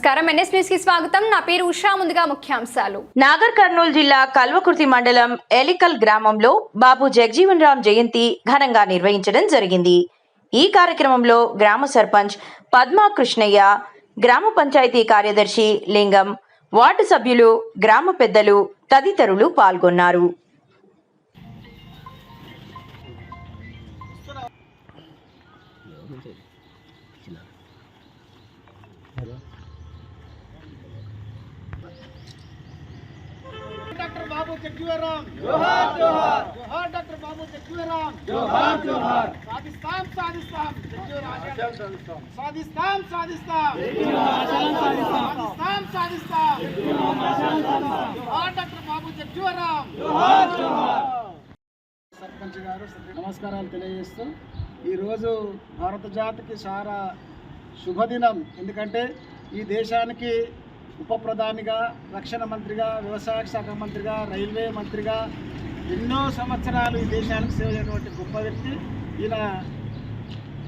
నమస్కారం NS news కి స్వాగతం. నా పేరు ఉషా. ముందుగా ముఖ్యాంశాలు. నాగర్ కర్నూలు జిల్లా కల్వకుర్తి మండలం ఎలికల్ గ్రామంలో బాబు జగజీవన్ రామ్ జయంతి ఘనంగా నిర్వహించడం జరిగింది. ఈ కార్యక్రమంలో గ్రామ సర్పంచ్ పద్మా కృష్ణయ్య, గ్రామ పంచాయతీ కార్యదర్శి లింగం, వార్డు సభ్యులు, గ్రామ పెద్దలు తదితరులు పాల్గొన్నారు. डॉक्टर बाबू जगजीवन राम जोहार जोहार जोहार डॉक्टर बाबू जगजीवन राम जोहार जोहार साधिस्ताम साधिस्ताम जगजीवन आशा साधिस्ताम साधिस्ताम जगजीवन आशा साधिस्ताम साधिस्ताम जगजीवन आशा जोहार डॉक्टर बाबू जगजीवन राम जोहार जोहार सरपंच गाరు నమస్కారాలు తెలియజేస్తూ ఈ రోజు భారత జాతికి చాలా శుభదినం. ఎందుకంటే ఈ దేశానికి ఉప ప్రధానిగా, రక్షణ మంత్రిగా, వ్యవసాయ శాఖ మంత్రిగా, రైల్వే మంత్రిగా ఎన్నో సంవత్సరాలు ఈ దేశానికి సేవ చేయటువంటి గొప్ప వ్యక్తి. ఈయన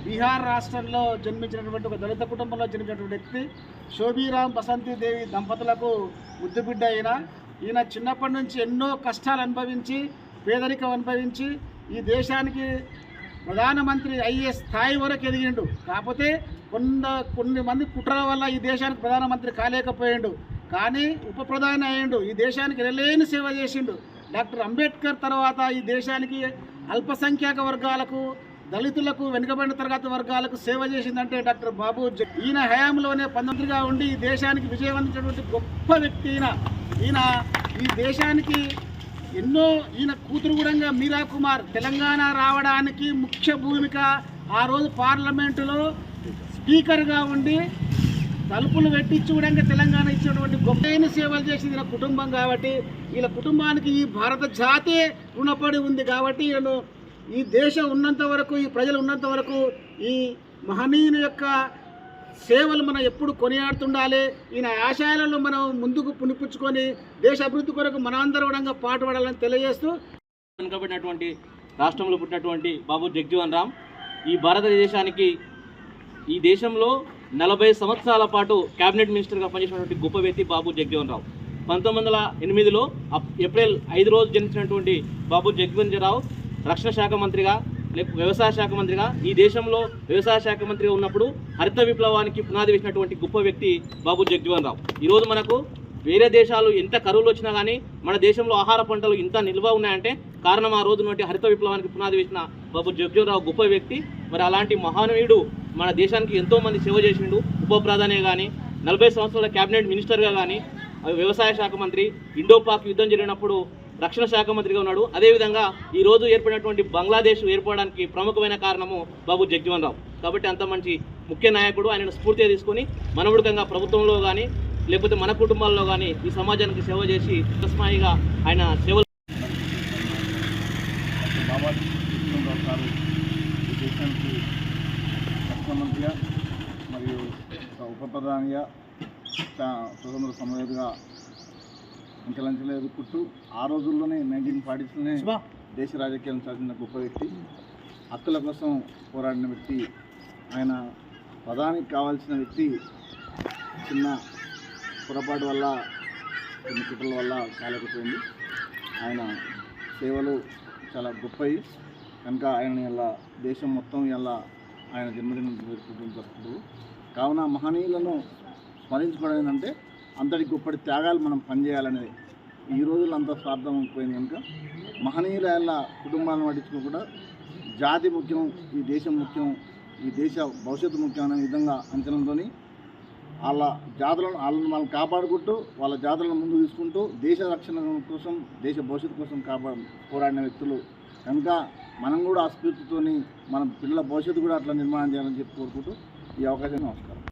బీహార్ రాష్ట్రంలో జన్మించినటువంటి ఒక దళిత కుటుంబంలో జన్మించినటువంటి వ్యక్తి. శోభీరామ్ బసంతిదేవి దంపతులకు ముద్దుబిడ్డ ఈయన చిన్నప్పటి నుంచి ఎన్నో కష్టాలు అనుభవించి, పేదరికం అనుభవించి ఈ దేశానికి ప్రధానమంత్రి అయ్యే స్థాయి వరకు ఎదిగిండు. కాకపోతే కొన్ని మంది కుట్రల వల్ల ఈ దేశానికి ప్రధానమంత్రి కాలేకపోయిండు. కానీ ఉప ప్రధాని అయ్యిండు. ఈ దేశానికి ఎనలేని సేవ చేసిండు. డాక్టర్ అంబేద్కర్ తర్వాత ఈ దేశానికి అల్పసంఖ్యాక వర్గాలకు, దళితులకు, వెనుకబడిన తరగతి వర్గాలకు సేవ చేసిందంటే డాక్టర్ బాబు. ఈయన హయాంలోనే 19గా ఉండి ఈ దేశానికి విజయవంతమైనటువంటి గొప్ప వ్యక్తి ఈయన ఈ దేశానికి ఎన్నో. ఈయన కూతురు కూడా మీరా కుమార్ తెలంగాణ రావడానికి ముఖ్య భూమిక. ఆ రోజు పార్లమెంటులో స్పీకర్గా ఉండి తలుపులు పెట్టించి కూడా తెలంగాణ ఇచ్చినటువంటి గొప్పైన సేవలు చేసింది ఈయన కుటుంబం. కాబట్టి వీళ్ళ కుటుంబానికి ఈ భారత జాతే రుణపడి ఉంది. కాబట్టి ఈయన ఈ దేశం ఉన్నంత వరకు, ఈ ప్రజలు ఉన్నంత వరకు ఈ మహనీయుని యొక్క సేవలు మనం ఎప్పుడు కొనియాడుతుండాలి. ఈయన ఆశయాలను మనం ముందుకు పునిపుచ్చుకొని దేశ అభివృద్ధి కొరకు మనందరూ కూడా పాటుపడాలని తెలియజేస్తూ, వెనుకబడినటువంటి రాష్ట్రంలో పుట్టినటువంటి బాబు జగజీవన్ రామ్ ఈ భారతదేశానికి, ఈ దేశంలో 40 సంవత్సరాల పాటు క్యాబినెట్ మినిస్టర్గా పనిచేసినటువంటి గొప్ప వ్యక్తి బాబు జగజీవన్ రామ్. 1908లో ఏప్రిల్ 5 రోజు జన్మించినటువంటి బాబు జగజీవన్ రావు రక్షణ శాఖ మంత్రిగా, వ్యవసాయ శాఖ మంత్రిగా, ఈ దేశంలో వ్యవసాయ శాఖ మంత్రిగా ఉన్నప్పుడు హరిత విప్లవానికి పునాది వేసినటువంటి గొప్ప వ్యక్తి బాబు జగజీవన్ రావు. ఈరోజు మనకు వేరే దేశాలు ఎంత కరువులు వచ్చినా కానీ మన దేశంలో ఆహార పంటలు ఇంత నిల్వ ఉన్నాయంటే కారణం ఆ రోజు నుండి హరిత విప్లవానికి పునాది వేసిన బాబు జగజీవన్ రావు గొప్ప వ్యక్తి. మరి అలాంటి మహానీయుడు మన దేశానికి ఎంతోమంది సేవ చేసిండు. ఉప ప్రధాని కానీ, 40 సంవత్సరాల క్యాబినెట్ మినిస్టర్గా కానీ, వ్యవసాయ శాఖ మంత్రి, ఇండో పాక్ యుద్ధం జరిగినప్పుడు రక్షణ శాఖ మంత్రిగా ఉన్నాడు. అదేవిధంగా ఈరోజు ఏర్పడినటువంటి బంగ్లాదేశ్ ఏర్పడడానికి ప్రముఖమైన కారణము బాబు జగజీవన్ రావు. కాబట్టి అంత మంచి ముఖ్య నాయకుడు. ఆయనను స్ఫూర్తిగా తీసుకొని మనవుడికంగా ప్రభుత్వంలో కానీ లేకపోతే మన కుటుంబాల్లో కానీ ఈ సమాజానికి సేవ చేసి తస్మాయిగా ఆయన సేవలు ఈ దేశానికి రక్షణ మంత్రిగా మరియు ఉప ప్రధానిగా, స్వతంత్ర సమరయోధిగా అంచెలంచెలు ఎదుర్కొంటూ ఆ రోజుల్లోనే 1940స్లోనే దేశ రాజకీయాలను సాధించిన గొప్ప వ్యక్తి. హక్కుల కోసం పోరాడిన వ్యక్తి. ఆయన ప్రధానికి కావాల్సిన వ్యక్తి చిన్న పొరపాటు వల్ల, కొన్ని కుట్రల వల్ల కాలేకపోయింది. ఆయన సేవలు చాలా గొప్పవి కనుక ఆయన ఇలా దేశం మొత్తం ఇలా ఆయన జన్మదినం జరుపుకుంటూ కావున మహనీయులను స్మరించుకోవడం ఏంటంటే అంతటి గొప్పటి త్యాగాలు మనం పనిచేయాలనేది. ఈ రోజుల్లో అంత స్వార్థం అయిపోయింది కనుక మహనీయుల ఎలా కుటుంబాలను పట్టించుకోకుండా జాతి ముఖ్యం, ఈ దేశం ముఖ్యం, ఈ దేశ భవిష్యత్తు ముఖ్యం అనే విధంగా అంచనాలతో వాళ్ళ వాళ్ళని మనం కాపాడుకుంటూ, వాళ్ళ జాతులను ముందు తీసుకుంటూ దేశ రక్షణ కోసం, దేశ భవిష్యత్తు కోసం పోరాడిన వ్యక్తులు కనుక మనం కూడా ఆ స్ఫూర్తితో మన పిల్లల భవిష్యత్తు కూడా అట్లా నిర్మాణం చేయాలని చెప్పి కోరుకుంటూ ఈ అవకాశాన్ని నమస్కారం.